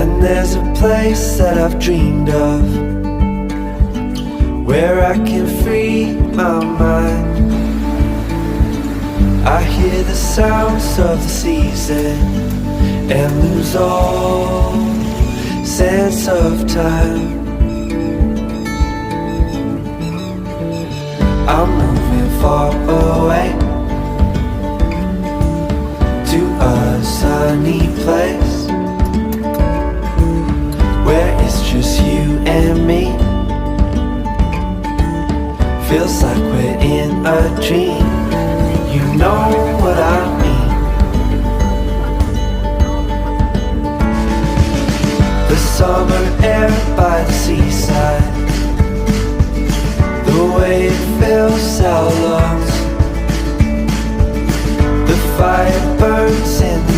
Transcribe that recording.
And there's a place that I've dreamed of, where I can free my mind. I hear the sounds of the season and lose all sense of time. I'm moving far away to a sunny place where it's just you and me. Feels like we're in a dream. You know what I mean. The summer air by the seaside, the way it fills our lungs, the fire burns in the